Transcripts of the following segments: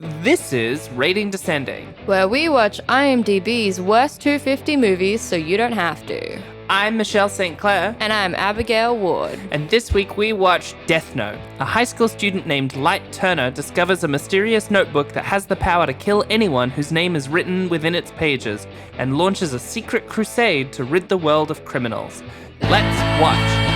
This is Rating Descending. where we watch IMDb's worst 250 movies so you don't have to. I'm Michelle St. Clair, And I'm Abigail Ward. and this week we watched Death Note. A high school student named Light Turner discovers a mysterious notebook that has the power to kill anyone whose name is written within its pages, and launches a secret crusade to rid the world of criminals. Let's watch.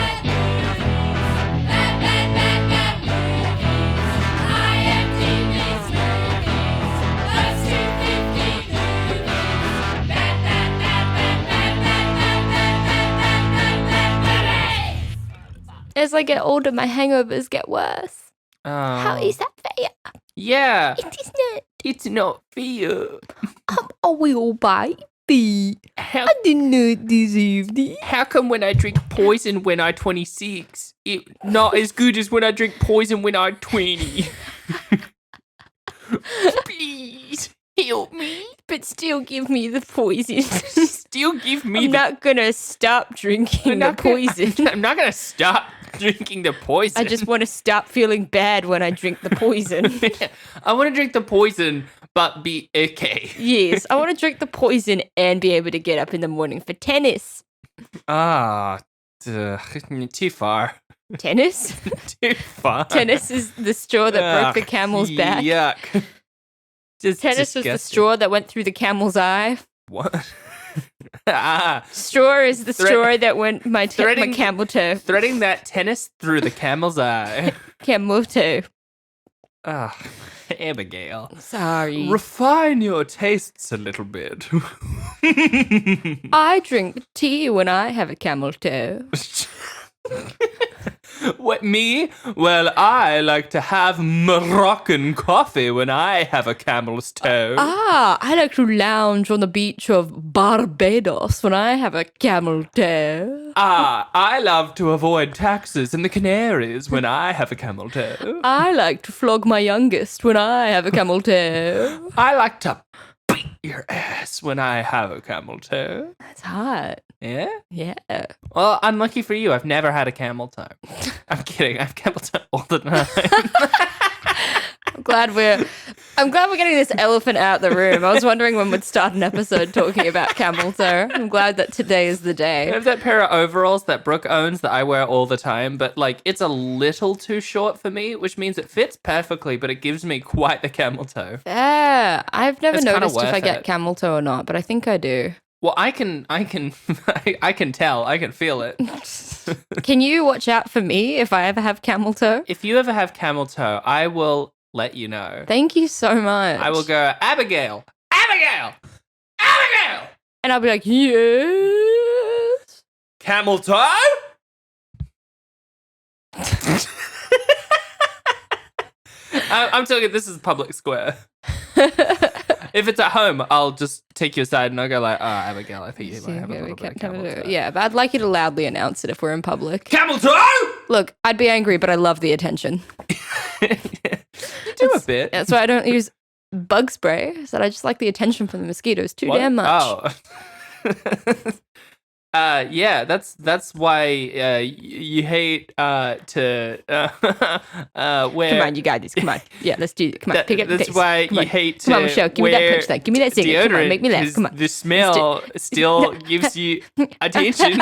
As I get older, my hangovers get worse. How is that fair? Yeah, It is not. it's not fair. I'm a real baby. How, I didn't know it deserved it. how come when I drink poison when I'm 26, it's not as good as when I drink poison when I'm 20? Please, help me. But still give me the poison. Still give me I'm not gonna stop drinking the poison. I'm not gonna stop drinking the poison. I just want to stop feeling bad when I drink the poison. I want to drink the poison, but be okay. Yes, I want to drink the poison and be able to get up in the morning for tennis. Too far. Tennis? Too far. Tennis is the straw that broke the camel's back. Yuck. Just Tennis was the disgusting. straw that went through the camel's eye. What? Straw is the Thread- straw that went my threading- camel toe. Threading that tennis through the camel's eye. Camel toe. Abigail. Sorry. Refine your tastes a little bit. I drink tea when I have a camel toe. What, me? Well, I like to have Moroccan coffee when I have a camel's toe. I like to lounge on the beach of Barbados when I have a camel toe. I love to avoid taxes in the Canaries when I have a camel toe. I like to flog my youngest when I have a camel toe. I like to beat your ass when I have a camel toe. That's hot. Yeah? Yeah. Well, unlucky for you, I've never had a camel toe. I'm kidding. I have camel toe all the time. I'm glad we're getting this elephant out the room. I was wondering when we'd start an episode talking about camel toe. I'm glad that today is the I day. have that pair of overalls that Brooke owns that I wear all the time, but like it's a little too short for me, which means it fits perfectly, but it gives me quite the camel toe. Yeah. I've never It's kinda noticed if I worth get it. camel toe or not, but I think I do. Well, I can tell, I can feel it. Can you watch out for me if I ever have camel toe? If you ever have camel toe, I will let you know. Thank you so much. I will go, Abigail, Abigail, Abigail, And I'll be like, yes. camel toe? I'm talking, this is public square. If it's at home, I'll just take you aside and I'll go like, Abigail, I think you might have a little bit of camel toe. Yeah, but I'd like you to loudly announce it if we're in public. Camel toe? Look, I'd be angry, but I love the attention. You do a bit. That's why I don't use bug spray. Is that I just like the attention from the mosquitoes too What? damn much. Oh. Yeah, that's why you hate to wear. Come on, you got this. Come on. Yeah, let's do it. Come on, pick up the That's pace. why Come you on. hate to Come on, Michelle, give me that wear punch then. Give me that signal. Come on, deodorant make me laugh. 'cause Come on. The smell still gives you attention.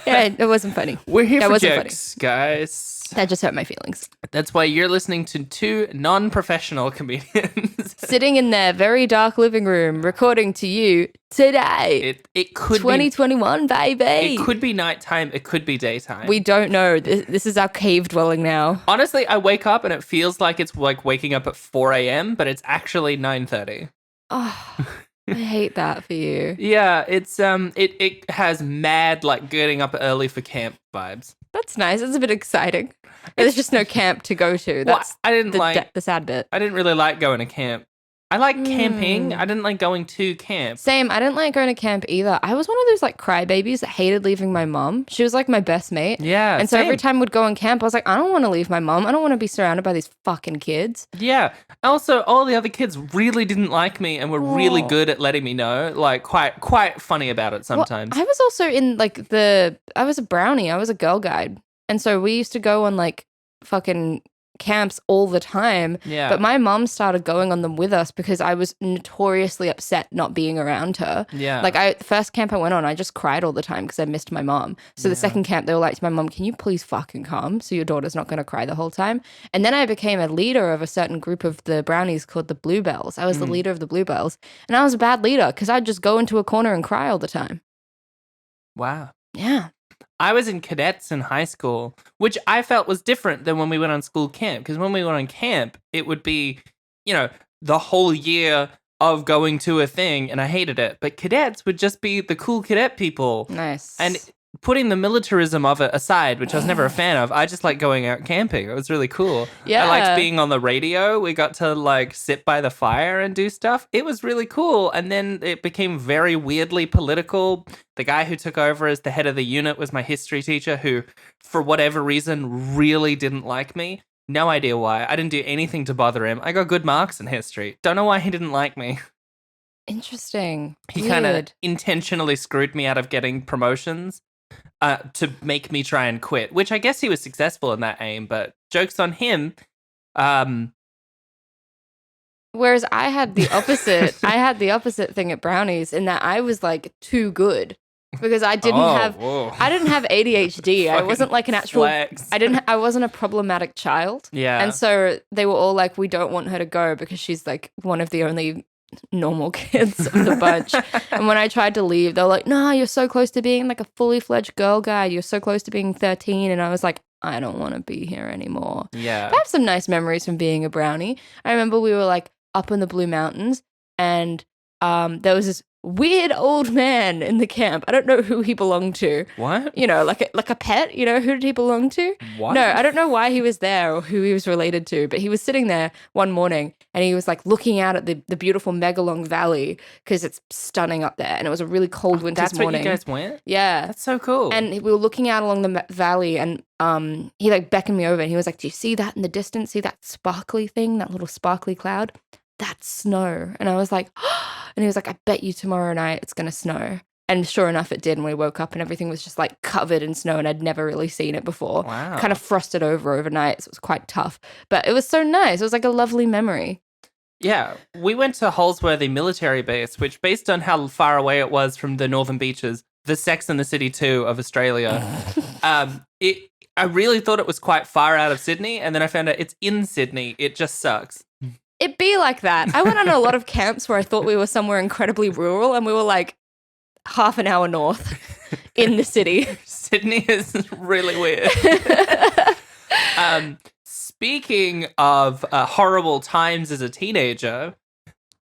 Yeah, it wasn't funny. We're here That for wasn't jokes, guys. That just hurt my feelings. That's why you're listening to two non-professional comedians. Sitting in their very dark living room, recording to you today. It could 2021, baby. be. It could be nighttime. It could be daytime. We don't know. This is our cave dwelling now. Honestly, I wake up and it feels like it's like waking up at 4 a.m., but it's actually 9:30. Oh, I hate that for you. Yeah, it's it has mad like getting up early for camp vibes. That's nice. It's a bit exciting. There's just no camp to go to. That's I didn't the sad bit. I didn't really like going to camp. I like camping. I didn't like going to camp. Same. I didn't like going to camp either. I was one of those like crybabies that hated leaving my mom. She was like my best mate. Yeah, And so every same. time we'd go on camp, I was like, I don't want to leave my mom. I don't want to be surrounded by these fucking kids. Yeah. Also, all the other kids really didn't like me and were really Oh. good at letting me know. Like quite funny about it sometimes. Well, I was also in like I was a brownie. I was a girl guide. And so we used to go on like fucking camps all the time. Yeah. But my mom started going on them with us because I was notoriously upset not being around her. Yeah. Like the first camp I went on, I just cried all the time because I missed my mom. So the second camp, they were like to my mom, can you please fucking come so your daughter's not going to cry the whole time? And then I became a leader of a certain group of the brownies called the Bluebells. I was the leader of the Bluebells. And I was a bad leader because I'd just go into a corner and cry all the time. Wow. Yeah. I was in cadets in high school, which I felt was different than when we went on school camp. Because when we went on camp, it would be, the whole year of going to a thing, and I hated it. But cadets would just be the cool cadet people. Nice. And putting the militarism of it aside, which I was never a fan of, I just like going out camping. It was really cool. Yeah. I liked being on the radio. We got to like sit by the fire and do stuff. It was really cool. And then it became very weirdly political. The guy who took over as the head of the unit was my history teacher who, for whatever reason, really didn't like me. No idea why. I didn't do anything to bother him. I got good marks in history. Don't know why he didn't like me. Interesting. He kind of intentionally screwed me out of getting promotions. To make me try and quit, which I guess he was successful in that aim, but joke's on him. Whereas I had the opposite. I had the opposite thing at Brownies in that I was like too good because I didn't have ADHD. I wasn't like an actual flex. I wasn't a problematic child. Yeah. And so they were all like, we don't want her to go because she's like one of the only normal kids of the bunch. And when I tried to leave, they were like, no, you're so close to being like a fully fledged girl guide. You're so close to being 13. And I was like, I don't want to be here anymore. Yeah. But I have some nice memories from being a brownie. I remember we were like up in the Blue Mountains and there was this weird old man in the camp. I don't know who he belonged to. What? Like a pet. Who did he belong to? What? No, I don't know why he was there or who he was related to, but he was sitting there one morning and he was like looking out at the beautiful Megalong Valley because it's stunning up there and it was a really cold winter's morning. That's where you guys went? Yeah. That's so cool. And we were looking out along the valley and he like beckoned me over and he was like, do you see that in the distance? See that sparkly thing, that little sparkly cloud? That's snow. And I was like, and he was like, I bet you tomorrow night it's going to snow. And sure enough, it did. And we woke up and everything was just like covered in snow and I'd never really seen it before. Wow. Kind of frosted over overnight. So it was quite tough. But it was so nice. It was like a lovely memory. Yeah. We went to Holsworthy Military Base, which based on how far away it was from the Northern Beaches, the Sex and the City 2 of Australia, I really thought it was quite far out of Sydney. And then I found out it's in Sydney. It just sucks. It'd be like that. I went on a lot of camps where I thought we were somewhere incredibly rural and we were like half an hour north in the city. Sydney is really weird. Speaking of horrible times as a teenager,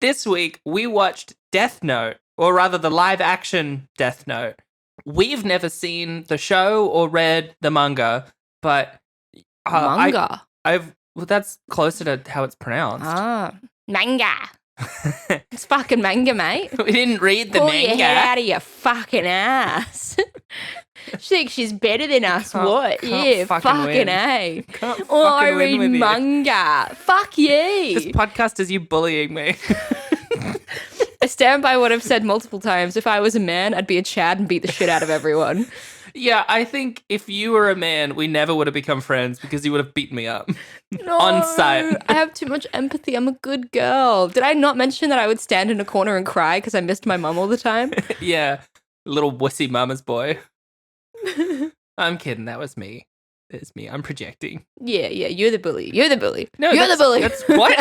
this week we watched Death Note, or rather the live action Death Note. We've never seen the show or read the manga, but manga. Well, that's closer to how it's pronounced. Manga. It's fucking manga, mate. We didn't read the Pull manga. your head out of your fucking ass. She thinks she's better than us. What? Yeah, fucking win. A. Can't I fucking read win with manga. Fuck you. This podcast is you bullying me. I stand by what I've said multiple times. If I was a man, I'd be a Chad and beat the shit out of everyone. Yeah, I think if you were a man, we never would have become friends because you would have beaten me up No, on sight. I have too much empathy. I'm a good girl. Did I not mention that I would stand in a corner and cry because I missed my mum all the time? Yeah, little wussy mama's boy. I'm kidding. That was me. It's me. I'm projecting. Yeah, you're the bully. You're the bully. No, you're the bully. That's what?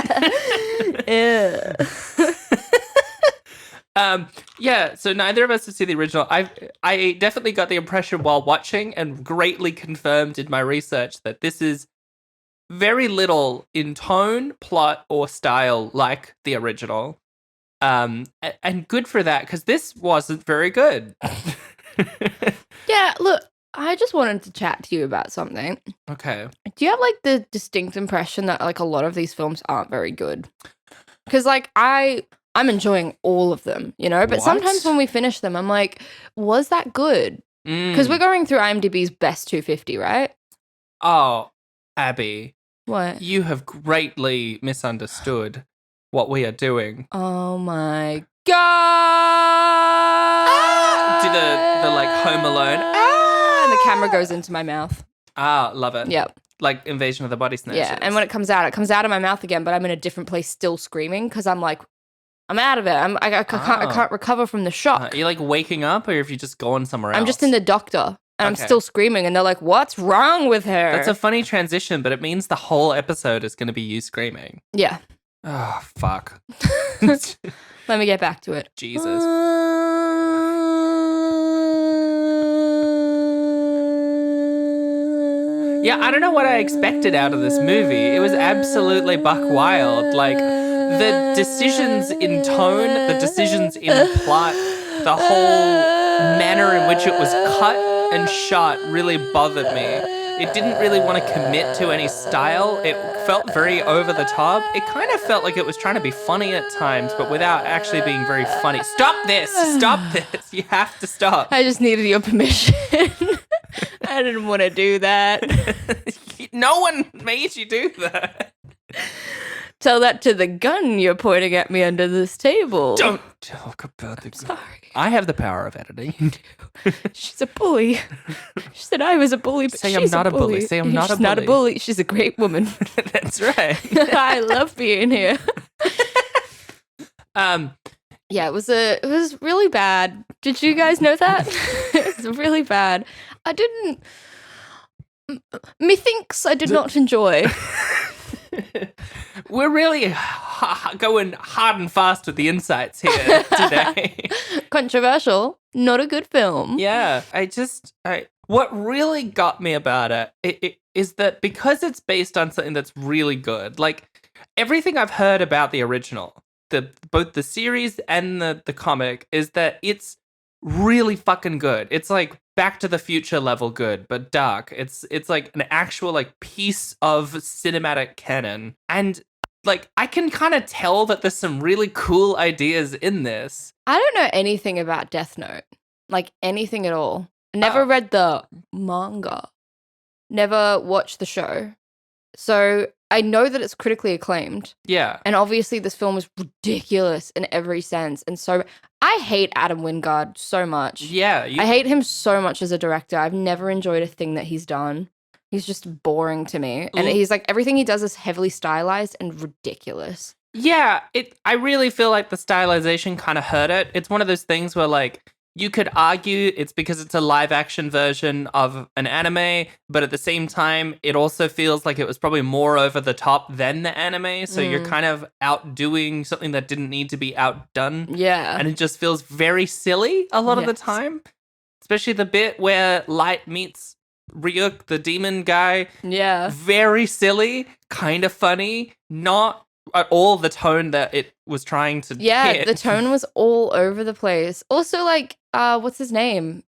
Yeah, so neither of us have seen the original. I definitely got the impression while watching and greatly confirmed in my research that this is very little in tone, plot, or style like the original. And good for that, because this wasn't very good. Yeah, look, I just wanted to chat to you about something. Okay. Do you have like the distinct impression that like a lot of these films aren't very good? Because like I'm enjoying all of them, but What? sometimes when we finish them, I'm like, was that good? Because we're going through IMDb's best 250, right? Oh, Abby, What? you have greatly misunderstood what we are doing. Oh my god! Do the like Home Alone. And the camera goes into my mouth. Ah, love it. Yep. like Invasion of the Body Snatchers. Yeah, and when it comes out of my mouth again, but I'm in a different place still screaming because I'm like, I'm out of it. I can't recover from the shock. Are you like waking up, or have you just gone somewhere else? I'm just in the doctor, and I'm still screaming, and they're like, what's wrong with her? That's a funny transition, but it means the whole episode is going to be you screaming. Yeah. Oh, fuck. Let me get back to it. Jesus. Yeah, I don't know what I expected out of this movie. It was absolutely buck wild. Like, the decisions in tone, the decisions in plot, the whole manner in which it was cut and shot really bothered me. It didn't really want to commit to any style. It felt very over the top. It kind of felt like it was trying to be funny at times, but without actually being very funny. Stop this! Stop this! You have to stop. I just needed your permission. I didn't want to do that. No one made you do that. Tell that to the gun you're pointing at me under this table. Don't talk about the gun. Sorry. I have the power of editing. She's a bully. She said I was a bully, but Say she's I'm not a bully. Say I'm not a bully. She's not a bully. She's a great woman. That's right. I love being here. Yeah, it was really bad. Did you guys know that? It was really bad. Methinks I did not enjoy. We're really going hard and fast with the insights here today. Controversial, not a good film. Yeah, what really got me about it is that because it's based on something that's really good, like everything I've heard about the original, both the series and the comic, is that it's really fucking good. It's like Back to the Future level good, but dark. It's like an actual like piece of cinematic canon. And like I can kind of tell that there's some really cool ideas in this. I don't know anything about Death Note. Like anything at all. Never read the manga. Never watched the show. So I know that it's critically acclaimed. Yeah. And obviously this film is ridiculous in every sense. And so I hate Adam Wingard so much. Yeah. I hate him so much as a director. I've never enjoyed a thing that he's done. He's just boring to me. And he's like, everything he does is heavily stylized and ridiculous. Yeah. I really feel like the stylization kind of hurt it. It's one of those things where like, you could argue it's because it's a live action version of an anime, but at the same time, it also feels like it was probably more over the top than the anime. So you're kind of outdoing something that didn't need to be outdone. Yeah. And it just feels very silly a lot of the time. Especially the bit where Light meets Ryuk, the demon guy. Yeah. Very silly, kind of funny, not at all the tone that it was trying to hit. The tone was all over the place. Also, like, what's his name?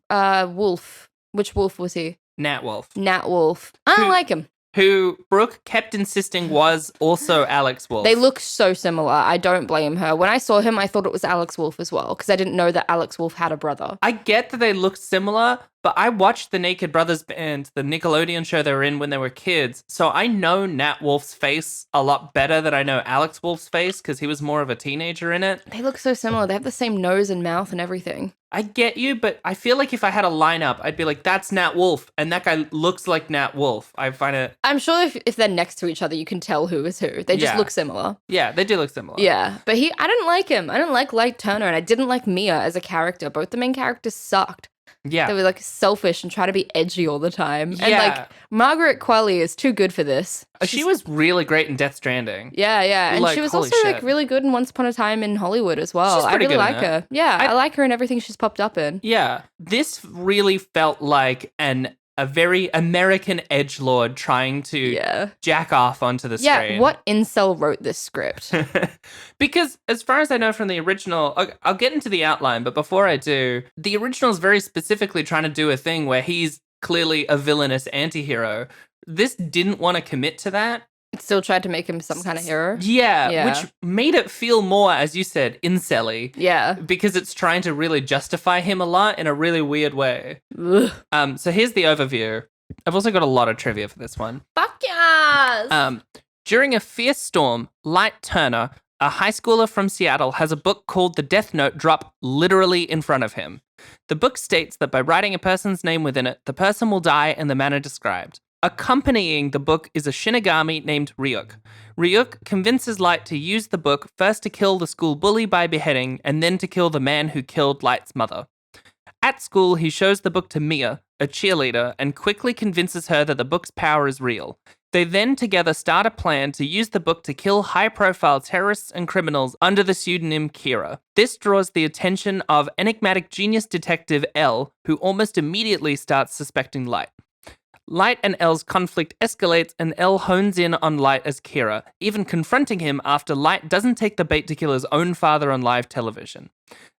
Wolf. Which wolf was he? Nat Wolf. Nat Wolf. I don't like him. Who Brooke kept insisting was also Alex Wolf. They look so similar. I don't blame her. When I saw him, I thought it was Alex Wolf as well, because I didn't know that Alex Wolf had a brother. I get that they look similar, but I watched the Naked Brothers band, the Nickelodeon show they were in when they were kids, so I know Nat Wolf's face a lot better than I know Alex Wolf's face, because he was more of a teenager in it. They look so similar. They have the same nose and mouth and everything. I get you, but I feel like if I had a lineup, I'd be like, that's Nat Wolf, and that guy looks like Nat Wolf. I find it... I'm sure if they're next to each other, you can tell who is who. They just look similar. Yeah, they do look similar. Yeah, but I didn't like him. I didn't like Light Turner, and I didn't like Mia as a character. Both the main characters sucked. Yeah. They were like selfish and try to be edgy all the time. Yeah. And like Margaret Qualley is too good for this. She was really great in Death Stranding. Yeah, yeah. And like, she was holy also shit. like really good in Once Upon a Time in Hollywood as well. She's I pretty really good like in her. Yeah, I like her in everything she's popped up in. Yeah. This really felt like a very American edgelord trying to jack off onto the screen. Yeah, what incel wrote this script? Because as far as I know from the original, I'll get into the outline, but before I do, the original is very specifically trying to do a thing where he's clearly a villainous anti-hero. This didn't want to commit to that. It still tried to make him some kind of hero. Yeah, which made it feel more, as you said, incel-y. Yeah. Because it's trying to really justify him a lot in a really weird way. Ugh. So here's the overview. I've also got a lot of trivia for this one. Fuck yes! During a fierce storm, Light Turner, a high schooler from Seattle, has a book called The Death Note drop literally in front of him. The book states that by writing a person's name within it, the person will die in the manner described. Accompanying the book is a Shinigami named Ryuk. Ryuk convinces Light to use the book first to kill the school bully by beheading, and then to kill the man who killed Light's mother. At school, he shows the book to Mia, a cheerleader, and quickly convinces her that the book's power is real. They then together start a plan to use the book to kill high-profile terrorists and criminals under the pseudonym Kira. This draws the attention of enigmatic genius detective L, who almost immediately starts suspecting Light. Light and L's conflict escalates, and L hones in on Light as Kira, even confronting him after Light doesn't take the bait to kill his own father on live television.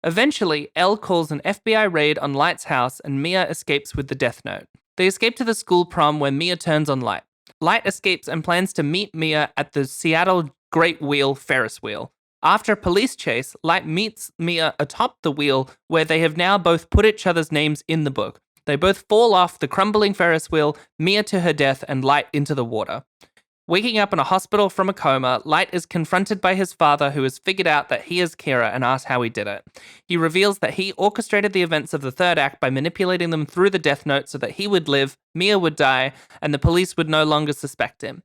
Eventually, L calls an FBI raid on Light's house, and Mia escapes with the Death Note. They escape to the school prom where Mia turns on Light. Light escapes and plans to meet Mia at the Seattle Great Wheel Ferris wheel. After a police chase, Light meets Mia atop the wheel, where they have now both put each other's names in the book. They both fall off the crumbling Ferris wheel, Mia to her death and Light into the water. Waking up in a hospital from a coma, Light is confronted by his father, who has figured out that he is Kira, and asks how he did it. He reveals that he orchestrated the events of the third act by manipulating them through the Death Note so that he would live, Mia would die, and the police would no longer suspect him.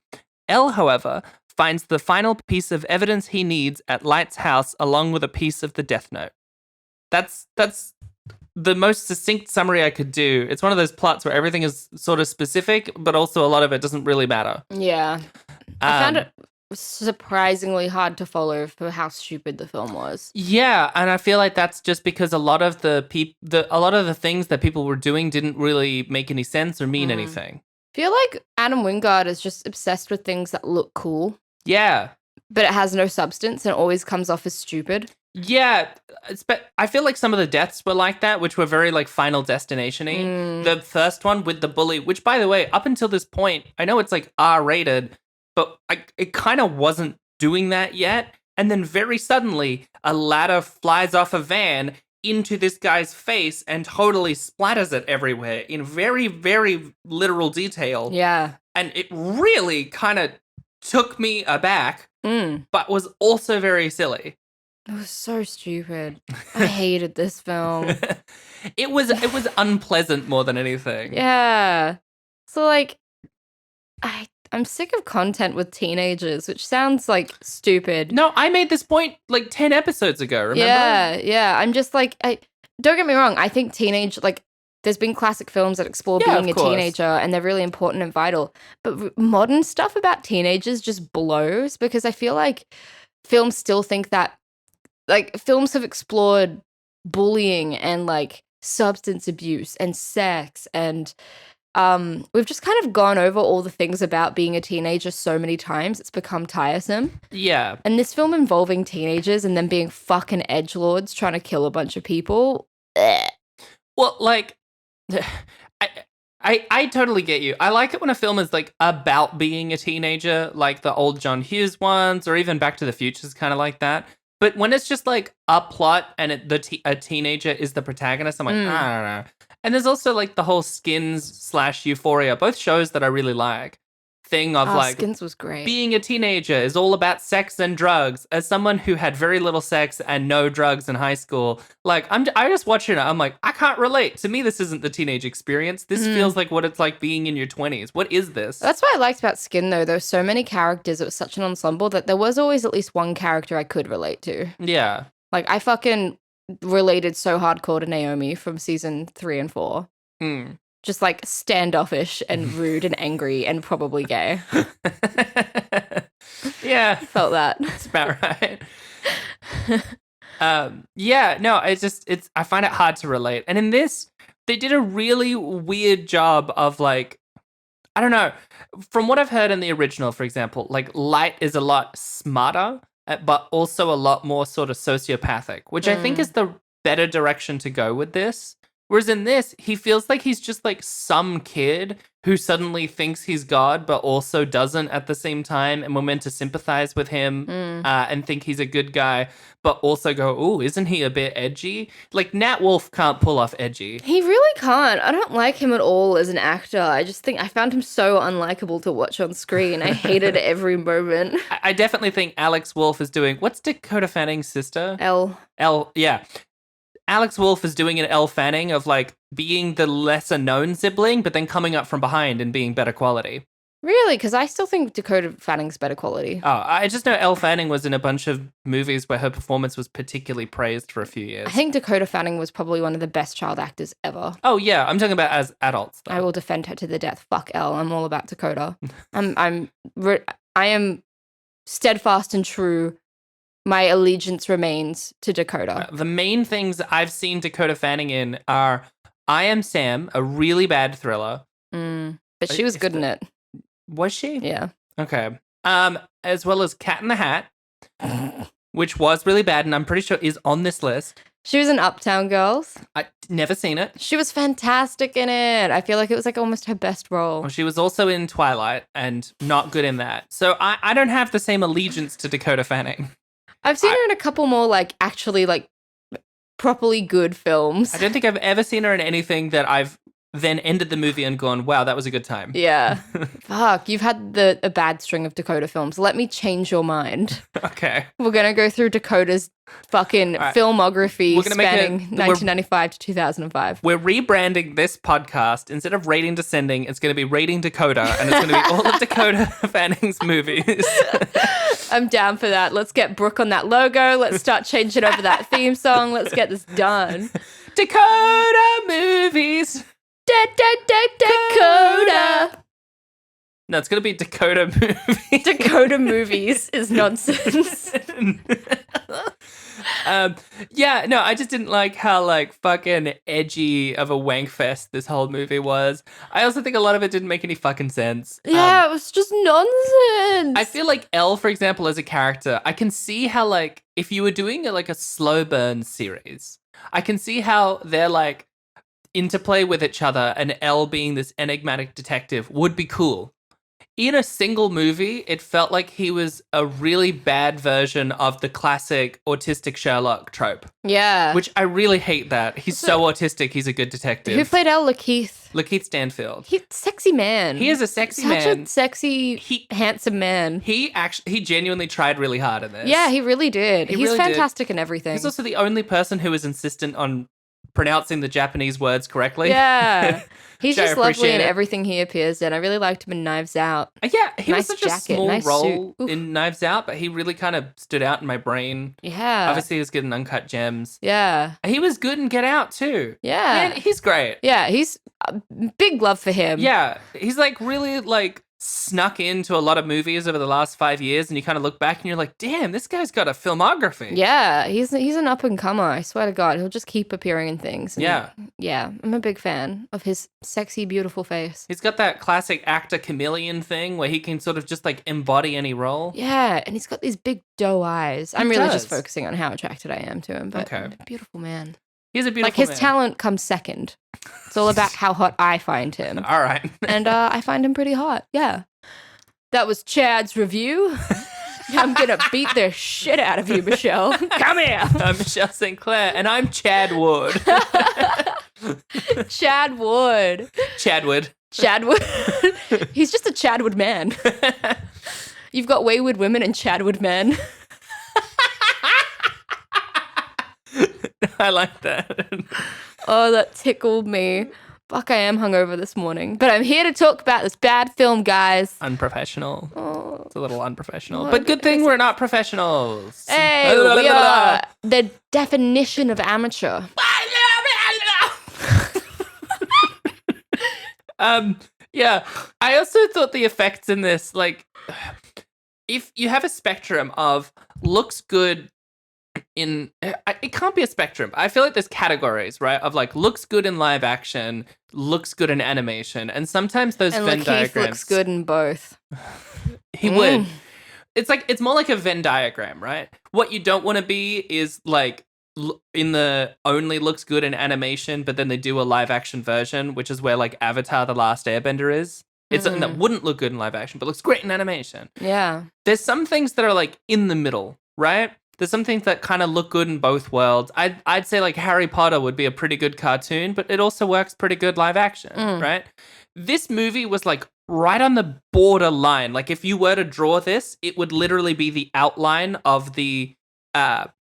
L, however, finds the final piece of evidence he needs at Light's house, along with a piece of the Death Note. That's the most succinct summary I could do. It's one of those plots where everything is sort of specific, but also a lot of it doesn't really matter. Yeah. I found it surprisingly hard to follow for how stupid the film was. Yeah, and I feel like that's just because a lot of the things that people were doing didn't really make any sense or mean anything. I feel like Adam Wingard is just obsessed with things that look cool. Yeah. But it has no substance and it always comes off as stupid. Yeah, I feel like some of the deaths were like that, which were very like Final Destination-y. The first one with the bully, which by the way, up until this point, I know it's like R-rated, but it kind of wasn't doing that yet. And then very suddenly, a ladder flies off a van into this guy's face and totally splatters it everywhere in very, very literal detail. Yeah. And it really kind of took me aback, but was also very silly. It was so stupid. I hated this film. It was unpleasant more than anything. Yeah. So like I'm sick of content with teenagers, which sounds like stupid. No, I made this point like 10 episodes ago, remember? Yeah. I'm just like don't get me wrong, I think there's been classic films that explore being a teenager and they're really important and vital. But modern stuff about teenagers just blows because I feel like films still think that like films have explored bullying and like substance abuse and sex and we've just kind of gone over all the things about being a teenager so many times it's become tiresome. Yeah. And this film involving teenagers and them being fucking edgelords trying to kill a bunch of people. Well, like I totally get you. I like it when a film is like about being a teenager, like the old John Hughes ones or even Back to the Future is kind of like that. But when it's just like a plot and a teenager is the protagonist, I'm like, I don't know. And there's also like the whole Skins / Euphoria, both shows that I really like. Thing of like Skins was great. Being a teenager is all about sex and drugs. As someone who had very little sex and no drugs in high school, like I just watch it. I'm like, I can't relate. To me, this isn't the teenage experience. This feels like what it's like being in your 20s. What is this? That's what I liked about Skin, though. There were so many characters. It was such an ensemble that there was always at least one character I could relate to. Yeah. Like I fucking related so hardcore to Naomi from season 3 and 4. Just like standoffish and rude and angry and probably gay. Yeah. Felt that. That's about right. Yeah, no, I find it hard to relate. And in this, they did a really weird job of like, I don't know, from what I've heard in the original, for example, like Light is a lot smarter, but also a lot more sort of sociopathic, which I think is the better direction to go with this. Whereas in this, he feels like he's just like some kid who suddenly thinks he's God, but also doesn't at the same time. And we're meant to sympathize with him and think he's a good guy, but also go, oh, isn't he a bit edgy? Like Nat Wolff can't pull off edgy. He really can't. I don't like him at all as an actor. I just think I found him so unlikable to watch on screen. I hated every moment. I definitely think Alex Wolff is doing, what's Dakota Fanning's sister? Elle, yeah. Alex Wolff is doing an Elle Fanning of like being the lesser known sibling, but then coming up from behind and being better quality. Really? Because I still think Dakota Fanning's better quality. Oh, I just know Elle Fanning was in a bunch of movies where her performance was particularly praised for a few years. I think Dakota Fanning was probably one of the best child actors ever. Oh yeah, I'm talking about as adults. Though. I will defend her to the death. Fuck Elle. I'm all about Dakota. I am steadfast and true. My allegiance remains to Dakota. The main things I've seen Dakota Fanning in are I Am Sam, a really bad thriller. But she was good in it. Was she? Yeah. Okay. As well as Cat in the Hat, which was really bad, and I'm pretty sure is on this list. She was in Uptown Girls. I never seen it. She was fantastic in it. I feel like it was like almost her best role. Well, she was also in Twilight and not good in that. So I don't have the same allegiance to Dakota Fanning. I've seen her in a couple more like actually like properly good films. I don't think I've ever seen her in anything that I've then ended the movie and gone, wow, that was a good time. Yeah. Fuck, you've had a bad string of Dakota films. Let me change your mind. Okay. We're going to go through Dakota's fucking filmography spanning 1995 to 2005. We're rebranding this podcast. Instead of Rating Descending, it's going to be Rating Dakota, and it's going to be all of Dakota Fanning's movies. I'm down for that. Let's get Brooke on that logo. Let's start changing over that theme song. Let's get this done. Dakota movies. Dakota. No, it's going to be Dakota movies. Dakota movies is nonsense. Yeah, no, I just didn't like how like fucking edgy of a wank fest this whole movie was. I also think a lot of it didn't make any fucking sense. Yeah, it was just nonsense. I feel like Elle, for example, as a character, I can see how like if you were doing like a slow burn series, I can see how they're like interplay with each other and Elle being this enigmatic detective would be cool. In a single movie, it felt like he was a really bad version of the classic autistic Sherlock trope. Yeah. Which I really hate that. He's so autistic, he's a good detective. Who played Elle? Lakeith? Lakeith Stanfield. Sexy man. He is a sexy Such man. a sexy, handsome man. He genuinely tried really hard in this. Yeah, he really did. He He's really fantastic in everything. He's also the only person who is insistent on pronouncing the Japanese words correctly. Yeah. He's just lovely in it. everything he appears in. I really liked him in Knives Out. Yeah, he Nice was such jacket, a small nice role suit. in Knives Out, but he really kind of stood out in my brain. Yeah. Obviously, he was good in Uncut Gems. Yeah. He was good in Get Out, too. Yeah. Man, he's great. Yeah, he's big love for him. Yeah, he's like really like snuck into a lot of movies over the last 5 years, and you kind of look back and you're like, damn, this guy's got a filmography. Yeah, he's an up and comer. I swear to God, he'll just keep appearing in things. And yeah, I'm a big fan of his sexy, beautiful face. He's got that classic actor chameleon thing where he can sort of just like embody any role. Yeah, and he's got these big doe eyes. I'm really just focusing on how attracted I am to him, but beautiful man. He's a beautiful like his man. talent comes second. It's all about how hot I find him. All right. And I find him pretty hot. Yeah. That was Chad's review. I'm going to beat the shit out of you, Michelle. Come here. I'm Michelle St. Clair, and I'm Chad Wood. Chad Wood. Chadward. Chadwood. He's just a Chadwood man. You've got wayward women and Chadwood men. I like that. Oh, that tickled me. Fuck, I am hungover this morning. But I'm here to talk about this bad film, guys. Unprofessional. Oh. It's a little unprofessional. But good thing we're not professionals. Hey, we are the definition of amateur. Yeah. I also thought the effects in this, like, if you have a spectrum of looks good in, it can't be a spectrum. I feel like there's categories, right? Of like looks good in live action, looks good in animation, and sometimes those and Venn Lakeith diagrams. looks good in both. He would. It's more like a Venn diagram, right? What you don't want to be is like in the only looks good in animation, but then they do a live action version, which is where like Avatar: The Last Airbender is. It's something that wouldn't look good in live action, but looks great in animation. Yeah. There's some things that are like in the middle, right? There's some things that kind of look good in both worlds. I'd say like Harry Potter would be a pretty good cartoon, but it also works pretty good live action, right? This movie was like right on the borderline. Like if you were to draw this, it would literally be the outline of the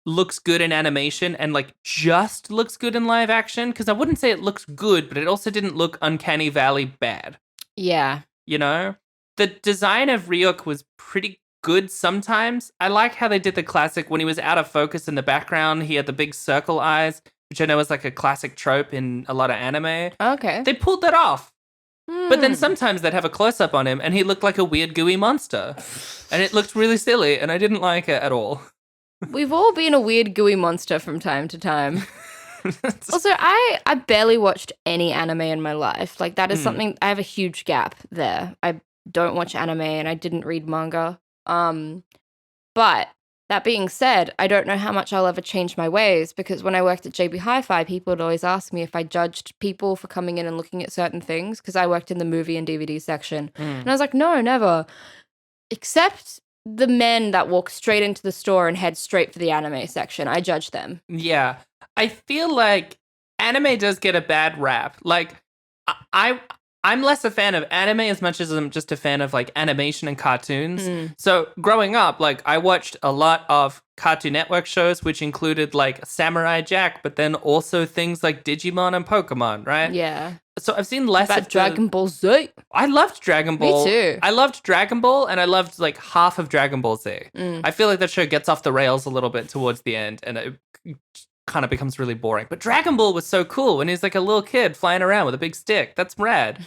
looks good in animation and like just looks good in live action, because I wouldn't say it looks good, but it also didn't look Uncanny Valley bad. Yeah. You know, the design of Ryuk was pretty good sometimes. I like how they did the classic when he was out of focus in the background. He had the big circle eyes, which I know is like a classic trope in a lot of anime. Okay. They pulled that off. But then sometimes they'd have a close-up on him and he looked like a weird gooey monster. And it looked really silly and I didn't like it at all. We've all been a weird gooey monster from time to time. Also, I barely watched any anime in my life. Like, that is something, I have a huge gap there. I don't watch anime and I didn't read manga. But that being said, I don't know how much I'll ever change my ways, because when I worked at JB Hi-Fi, people would always ask me if I judged people for coming in and looking at certain things, because I worked in the movie and DVD section. And I was like, no, never. Except the men that walk straight into the store and head straight for the anime section. I judge them. Yeah. I feel like anime does get a bad rap. Like, I'm less a fan of anime as much as I'm just a fan of like animation and cartoons. So growing up, like I watched a lot of Cartoon Network shows, which included like Samurai Jack, but then also things like Digimon and Pokemon, right? Yeah. So I've seen less of Dragon Ball Z. I loved Dragon Ball. Me too. I loved Dragon Ball and I loved like half of Dragon Ball Z. I feel like that show gets off the rails a little bit towards the end and it kind of becomes really boring. But Dragon Ball was so cool when he's like a little kid flying around with a big stick. That's rad.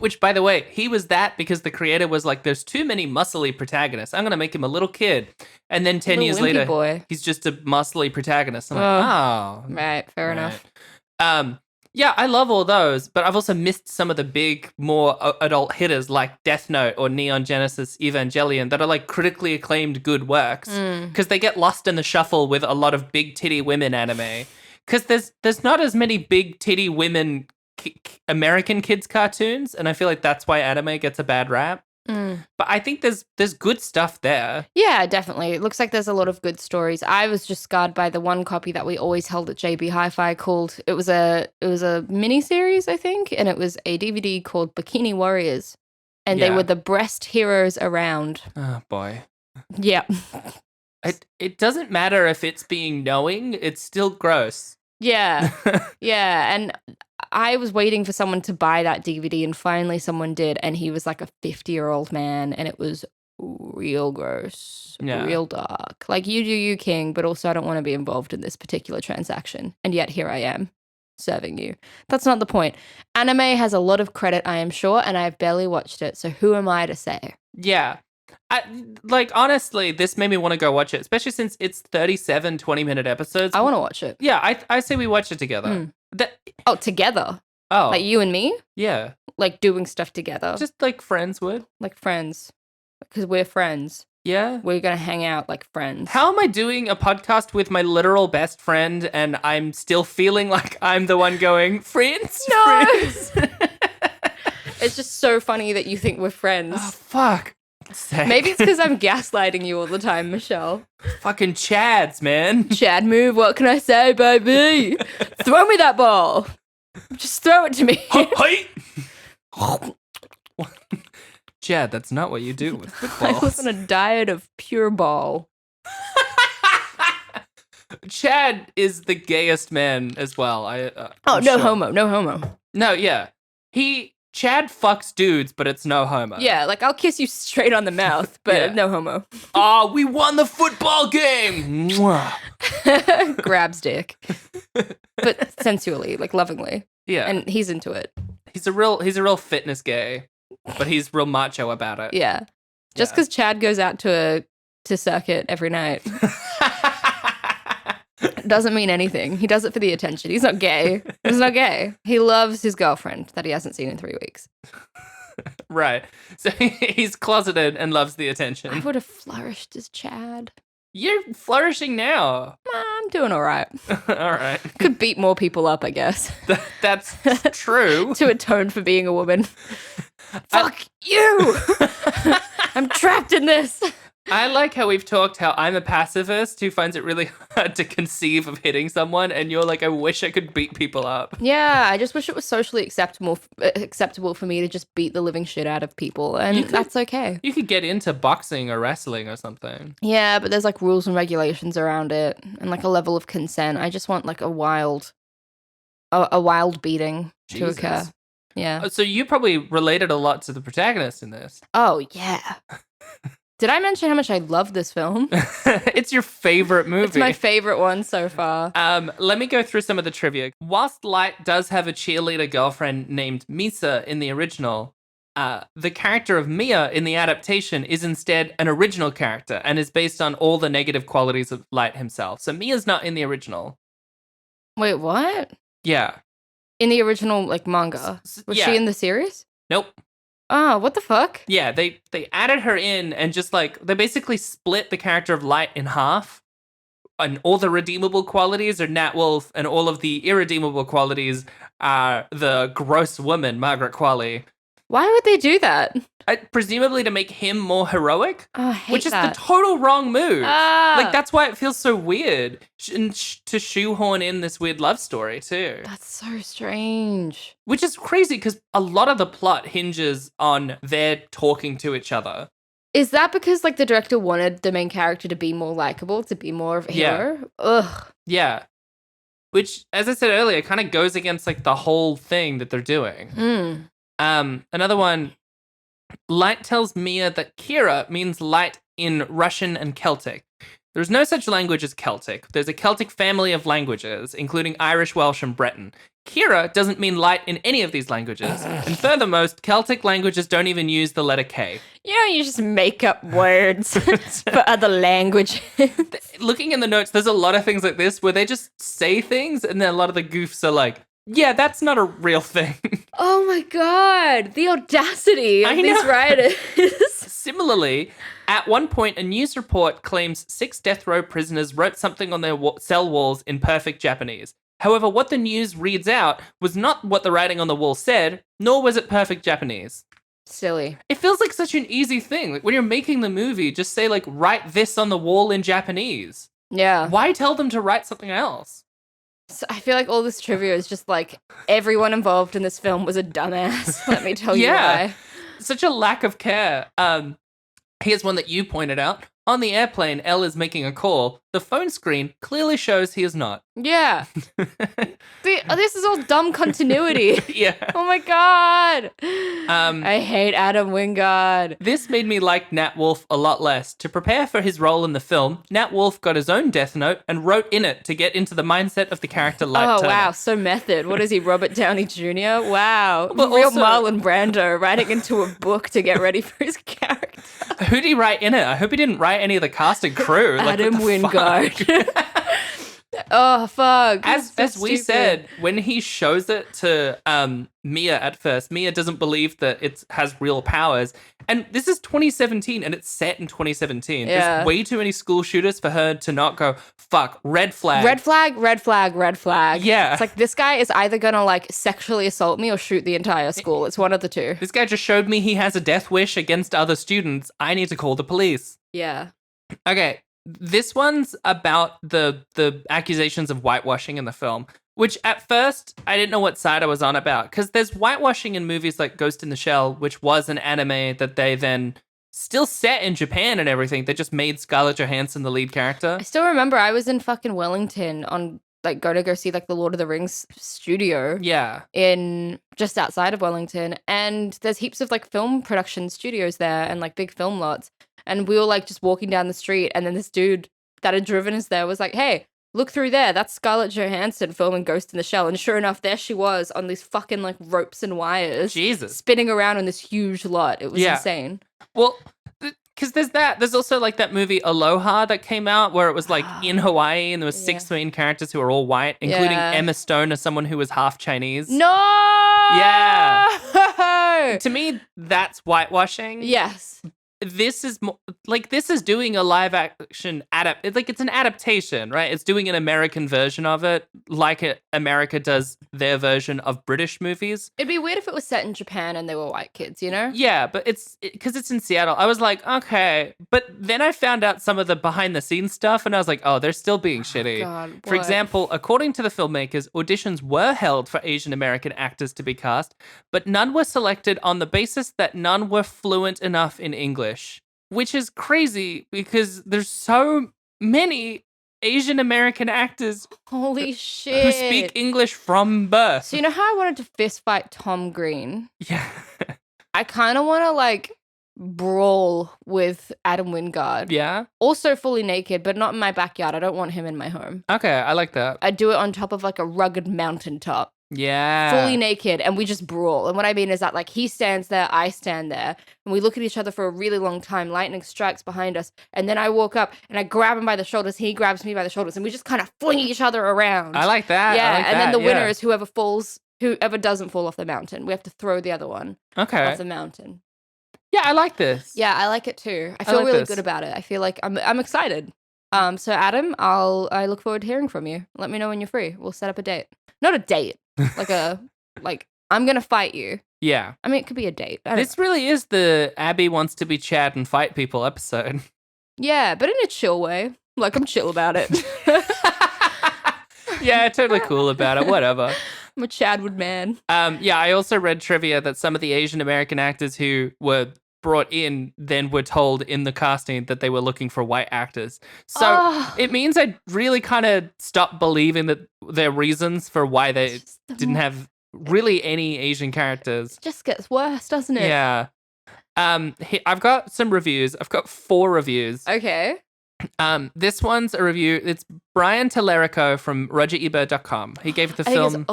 Which, by the way, he was that because the creator was like, there's too many muscly protagonists. I'm going to make him a little kid. And then 10 years later, he's just a muscly protagonist. I'm like, oh. Right, fair enough. Yeah, I love all those, but I've also missed some of the big, more adult hitters like Death Note or Neon Genesis Evangelion that are like critically acclaimed good works because they get lost in the shuffle with a lot of big titty women anime. Because there's not as many big titty women American kids cartoons, and I feel like that's why anime gets a bad rap. But I think there's good stuff there. Yeah, definitely. It looks like there's a lot of good stories. I was just scarred by the one copy that we always held at JB Hi-Fi called it was a mini series, I think, and it was a DVD called Bikini Warriors, and they were the breast heroes around. Oh boy. Yeah. It doesn't matter if it's being knowing; it's still gross. Yeah. Yeah, and I was waiting for someone to buy that DVD, and finally someone did, and he was like a 50-year-old man, and it was real gross, real dark. Like, you do you, King, but also I don't want to be involved in this particular transaction, and yet here I am, serving you. That's not the point. Anime has a lot of credit, I am sure, and I have barely watched it, so who am I to say? Yeah. Honestly, this made me want to go watch it, especially since it's 37 20-minute episodes. I want to watch it. Yeah, I say we watch it together. Together? Oh. Like you and me? Yeah. Like doing stuff together? Just like friends would. Like friends. Because we're friends. Yeah. We're going to hang out like friends. How am I doing a podcast with my literal best friend and I'm still feeling like I'm the one going, friends? No! Friends. It's just so funny that you think we're friends. Oh, fuck. Sake. Maybe it's because I'm gaslighting you all the time, Michelle. Fucking Chads, man. Chad move, what can I say, baby? Throw me that ball. Just throw it to me. Chad, that's not what you do with footballs. I was on a diet of pure ball. Chad is the gayest man as well. No homo. No, yeah. Chad fucks dudes, but it's no homo. Yeah, like I'll kiss you straight on the mouth, but no homo. Oh, we won the football game! Grabs dick. But sensually, like lovingly. Yeah. And he's into it. He's a real fitness gay, but he's real macho about it. Yeah. Just because Chad goes out to circuit every night doesn't mean anything. He does it for the attention. He's not gay. He's not gay. He loves his girlfriend that he hasn't seen in 3 weeks. Right. So he's closeted and loves the attention. I would have flourished as Chad. You're flourishing now. I'm doing all right. All right. Could beat more people up, I guess. That's true. To atone for being a woman. Fuck you! I'm trapped in this. I like how we've talked how I'm a pacifist who finds it really hard to conceive of hitting someone, and you're like, I wish I could beat people up. Yeah, I just wish it was socially acceptable for me to just beat the living shit out of people, and that's okay. You could get into boxing or wrestling or something. Yeah, but there's like rules and regulations around it, and like a level of consent. I just want like a wild beating to occur. Yeah. So you probably related a lot to the protagonist in this. Oh yeah. Did I mention how much I love this film? It's your favorite movie. It's my favorite one so far. Let me go through some of the trivia. Whilst Light does have a cheerleader girlfriend named Misa in the original, the character of Mia in the adaptation is instead an original character and is based on all the negative qualities of Light himself. So Mia's not in the original. Wait, what? Yeah. In the original like manga? Was she in the series? Nope. Oh, what the fuck? Yeah, they added her in and just like they basically split the character of Light in half. And all the redeemable qualities are Nat Wolff, and all of the irredeemable qualities are the gross woman, Margaret Qualley. Why would they do that? Presumably to make him more heroic, Oh, I hate which that. is the total wrong move. Ah. Like, that's why it feels so weird to shoehorn in this weird love story, too. That's so strange. Which is crazy, because a lot of the plot hinges on their talking to each other. Is that because, like, the director wanted the main character to be more likable, to be more of a hero? Ugh. Yeah. Which, as I said earlier, kind of goes against, like, the whole thing that they're doing. Another one, Light tells Mia that Kira means light in Russian and Celtic. There's no such language as Celtic. There's a Celtic family of languages, including Irish, Welsh, and Breton. Kira doesn't mean light in any of these languages. And furthermost, Celtic languages don't even use the letter K. You know, you just make up words for other languages. Looking in the notes, there's a lot of things like this where they just say things, and then a lot of the goofs are like, yeah, that's not a real thing. Oh my god, the audacity of these writers. Similarly, at one point, a news report claims 6 death row prisoners wrote something on their cell walls in perfect Japanese. However, what the news reads out was not what the writing on the wall said, nor was it perfect Japanese. Silly. It feels like such an easy thing. Like, when you're making the movie, just say, like, write this on the wall in Japanese. Yeah. Why tell them to write something else? So I feel like all this trivia is just like everyone involved in this film was a dumbass. Let me tell you why. Such a lack of care. Here's one that you pointed out. On the airplane, Elle is making a call. The phone screen clearly shows he is not. Yeah. This is all dumb continuity. Yeah. Oh my god. I hate Adam Wingard. This made me like Nat Wolff a lot less. To prepare for his role in the film, Nat Wolff got his own death note and wrote in it to get into the mindset of the character Light Turner. Wow, so method. What is he, Robert Downey Jr.? Wow. But real also, Marlon Brando writing into a book to get ready for his character. Who did he write in it? I hope he didn't write any of the cast and crew. Adam Wingard. Oh, fuck. As we said, when he shows it to Mia at first, Mia doesn't believe that it has real powers. And this is 2017, and it's set in 2017. Yeah. There's way too many school shooters for her to not go, fuck, red flag. Red flag, red flag, red flag. Yeah. It's like, this guy is either gonna, like, sexually assault me or shoot the entire school. It's one of the two. This guy just showed me he has a death wish against other students. I need to call the police. Yeah. Okay. This one's about the accusations of whitewashing in the film, which at first I didn't know what side I was on about, because there's whitewashing in movies like Ghost in the Shell, which was an anime that they then still set in Japan and everything. They just made Scarlett Johansson the lead character. I still remember I was in fucking Wellington on, like, go see, like, the Lord of the Rings studio. Yeah. In just outside of Wellington. And there's heaps of, like, film production studios there and, like, big film lots. And we were, like, just walking down the street, and then this dude that had driven us there was like, hey, look through there. That's Scarlett Johansson filming Ghost in the Shell. And sure enough, there she was on these fucking, like, ropes and wires. Jesus. Spinning around on this huge lot. It was insane. Well, because there's that. There's also, like, that movie Aloha that came out where it was, like, in Hawaii, and there were 6 main characters who were all white, including Emma Stone as someone who was half Chinese. No! Yeah. To me, that's whitewashing. Yes. this is this is doing a live action it's an adaptation, right? It's doing an American version of it, like America does their version of British movies. It'd be weird if it was set in Japan and they were white kids, you know? Yeah, but it's because it's in Seattle. I was like, okay, but then I found out some of the behind the scenes stuff, and I was like, oh, they're still being shitty. God, For what? example, according to the filmmakers, auditions were held for Asian American actors to be cast, but none were selected on the basis that none were fluent enough in English, which is crazy because there's so many Asian American actors Holy shit. who speak English from birth. So you know how I wanted to fist fight Tom Green? Yeah. I kind of want to like brawl with Adam Wingard. Yeah? Also fully naked, but not in my backyard. I don't want him in my home. Okay, I like that. I do it on top of like a rugged mountaintop. Yeah. Fully naked, and we just brawl. And what I mean is that like he stands there, I stand there, and we look at each other for a really long time. Lightning strikes behind us, and then I walk up and I grab him by the shoulders. He grabs me by the shoulders, and we just kind of fling each other around. I like that. Yeah, I like and that. then the winner yeah. is whoever doesn't fall off the mountain. We have to throw the other one Okay. off the mountain. Yeah, I like this. Yeah, I like it too. I feel like really this. good about it. I feel like I'm excited. So Adam, I look forward to hearing from you. Let me know when you're free. We'll set up a date. Not a date, like I'm gonna fight you. Yeah. I mean, it could be a date. I don't This really is the Abby wants to be Chad and fight people episode. Yeah, but in a chill way. Like, I'm chill about it. Yeah, totally cool about it. Whatever. I'm a Chadward man. Yeah, I also read trivia that some of the Asian American actors who were brought in then were told in the casting that they were looking for white actors. So it means I really kind of stopped believing that their reasons for why they didn't have really any Asian characters. It just gets worse, doesn't it? Yeah. I've got some reviews. I've got 4 reviews. Okay. This one's a review. It's Brian Tellerico from RogerEbert.com. He gave the film.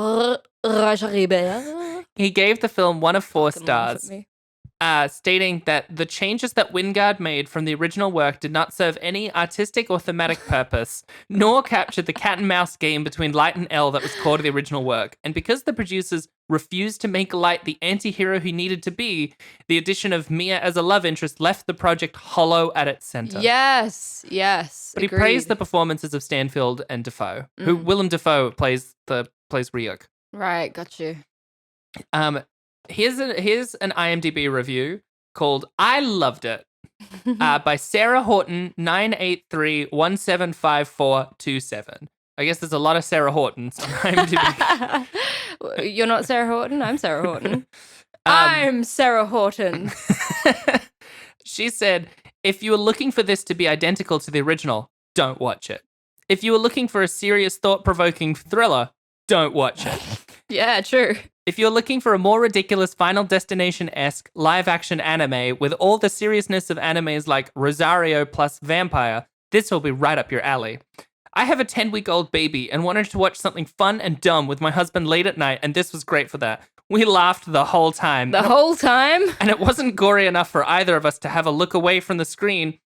Roger Ebert. He gave the film 1 of 4 Fucking laugh at stars, me. stating that the changes that Wingard made from the original work did not serve any artistic or thematic purpose, nor capture the cat and mouse game between Light and L that was core to the original work. And because the producers refused to make Light the anti-hero he needed to be, the addition of Mia as a love interest left the project hollow at its center. Yes. But he praised the performances of Stanfield and Defoe, who Willem Dafoe plays Ryuk. Right, got you. Here's an IMDb review called "I Loved It" by Sarah Horton 983175427. I guess there's a lot of Sarah Hortons on IMDb. You're not Sarah Horton. I'm Sarah Horton. I'm Sarah Horton. She said, "If you were looking for this to be identical to the original, don't watch it. If you were looking for a serious, thought-provoking thriller, don't watch it. Yeah, true. If you're looking for a more ridiculous Final Destination-esque live-action anime with all the seriousness of animes like Rosario plus Vampire, this will be right up your alley. I have a 10-week-old baby and wanted to watch something fun and dumb with my husband late at night, and this was great for that. We laughed the whole time. The whole time? And it wasn't gory enough for either of us to have a look away from the screen.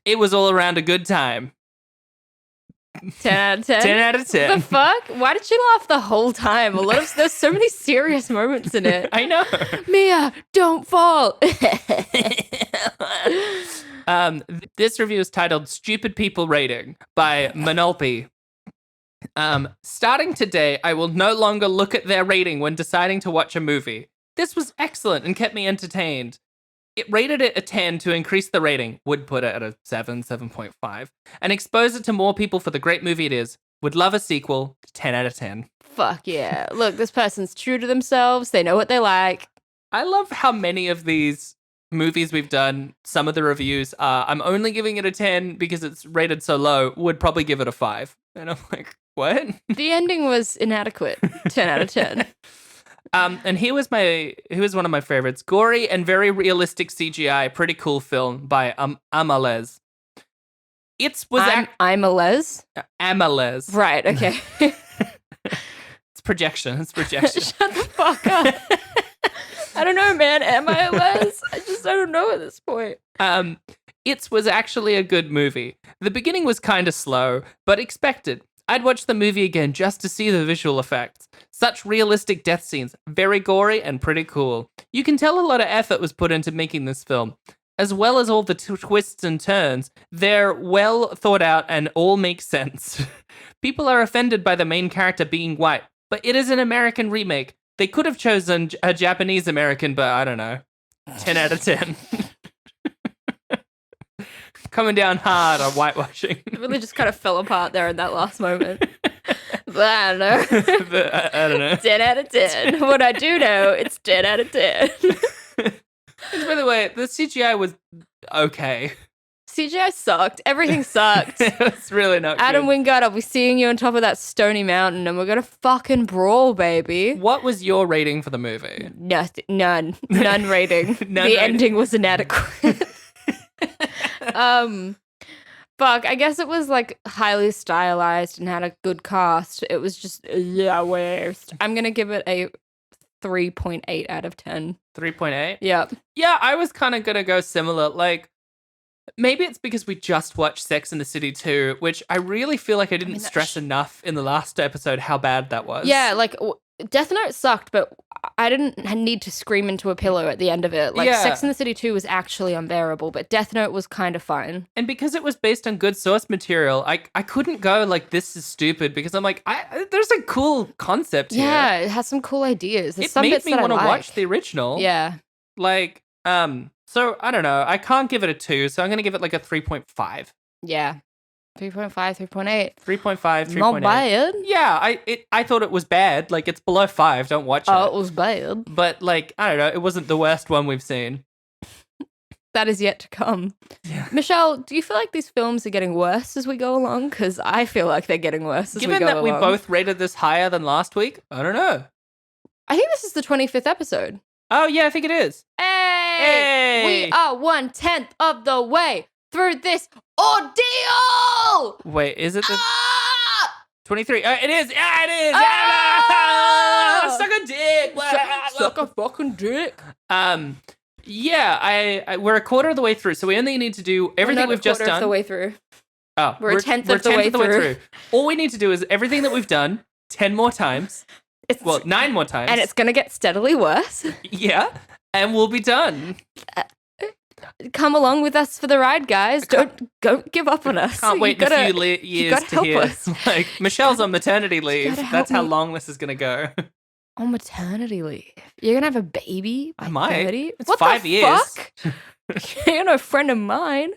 It was all around a good time." 10 out of 10? 10 out of 10. The fuck? Why did you laugh the whole time? There's so many serious moments in it. I know. Mia, don't fall. This review is titled "Stupid People Rating" by Manolpi. Starting today, I will no longer look at their rating when deciding to watch a movie. This was excellent and kept me entertained. It rated it a 10 to increase the rating, would put it at a 7, 7.5, and expose it to more people for the great movie it is. Would love a sequel, 10 out of 10. Fuck yeah. Look, this person's true to themselves. They know what they like. I love how many of these movies we've done, some of the reviews are, I'm only giving it a 10 because it's rated so low, would probably give it a 5. And I'm like, what? The ending was inadequate. 10 out of 10. And he was one of my favorites. Gory and very realistic CGI, pretty cool film by Amalez. I'm a les? Amalez. Right, okay. It's projection. Shut the fuck up. I don't know, man. Am I a les? I don't know at this point. It was actually a good movie. The beginning was kind of slow, but expected. I'd watch the movie again just to see the visual effects. Such realistic death scenes, very gory and pretty cool. You can tell a lot of effort was put into making this film. as well as all the twists and turns, they're well thought out and all make sense. People are offended by the main character being white, but it is an American remake. They could have chosen a Japanese American, but I don't know. 10 out of 10. Coming down hard on whitewashing. It really just kind of fell apart there in that last moment. But I don't know. I don't know. 10 out of 10. What I do know, it's 10 out of 10. By the way, the CGI was okay. CGI sucked. Everything sucked. It's really not Adam good. Wingard, I'll be seeing you on top of that stony mountain and we're going to fucking brawl, baby. What was your rating for the movie? None rating. The ending was inadequate. Fuck, I guess it was like highly stylized and had a good cast. It was just the worst. I'm going to give it a 3.8 out of 10. 3.8? Yep. Yeah, I was kind of going to go similar. Like, maybe it's because we just watched Sex and the City 2, which I really feel like I didn't stress enough in the last episode how bad that was. Yeah, like Death Note sucked, but I didn't need to scream into a pillow at the end of it. Like Sex and the City 2 was actually unbearable, but Death Note was kind of fine. And because it was based on good source material, I couldn't go like, this is stupid, because I'm like, there's a cool concept here. Yeah, it has some cool ideas. There's it some made bits me that want to I like. watch the original. Yeah. Like, so I don't know. I can't give it a 2, so I'm going to give it like a 3.5. Yeah. 3.5, 3.8. 3.5, 3.8. Not bad. Yeah, I thought it was bad. Like, it's below 5. Don't watch it. Oh, it was bad. But, like, I don't know. It wasn't the worst one we've seen. That is yet to come. Yeah. Michelle, do you feel like these films are getting worse as we go along? Because I feel like they're getting worse as we go along. Given that we both rated this higher than last week, I don't know. I think this is the 25th episode. Oh, yeah, I think it is. Hey! We are 1/10 of the way through this ordeal! Wait, is it the... Ah! 23? It is! Yeah, it is! Ah! Suck a dick! Suck a fucking dick. Yeah, we're a quarter of the way through, so we only need to do everything we've just done. We're not a quarter of the way through. Oh, we're a tenth of the way through. All we need to do is everything that we've done 10 more times. 9 more times. And it's going to get steadily worse. Yeah, and we'll be done. Come along with us for the ride, guys. Don't give up on us. Can't wait a few years to hear. Us. Like, Michelle's on maternity leave. That's how long this is going to go. On maternity leave? You're going to have a baby by I might. 30? It's what 5 the years. Fuck? You're no friend of mine.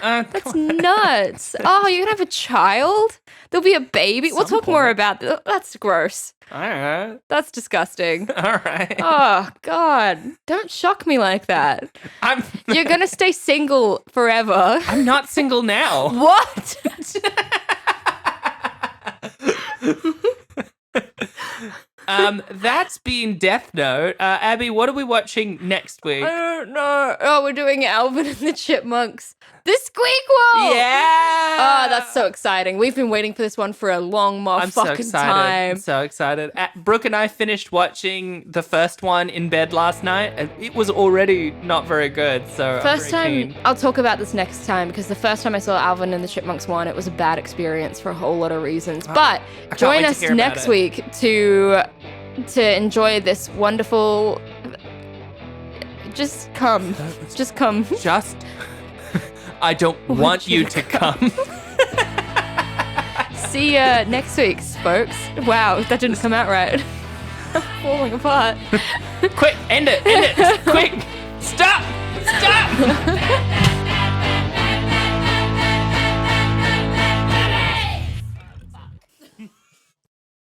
That's on. nuts. Oh, you're going to have a child? There'll be a baby? We'll talk more about that. That's gross. All right. That's disgusting. All right. Oh, God. Don't shock me like that. You're going to stay single forever. I'm not single now. What? That's been Death Note. Abby, what are we watching next week? I don't know. Oh, we're doing Alvin and the Chipmunks. The Squeakquel! Yeah! Oh, that's so exciting. We've been waiting for this one for a long I'm so fucking excited. time. I'm so excited. Brooke and I finished watching the first one in bed last night, and it was already not very good, so First I'm time, very keen. I'll talk about this next time, because the first time I saw Alvin and the Chipmunks 1, it was a bad experience for a whole lot of reasons. But join wait to us hear about next it. week to enjoy this wonderful... Just come. Just come. Just... I don't want you to come. See ya next week, folks. Wow, that didn't come out right. I'm falling apart. Quick, end it, quick.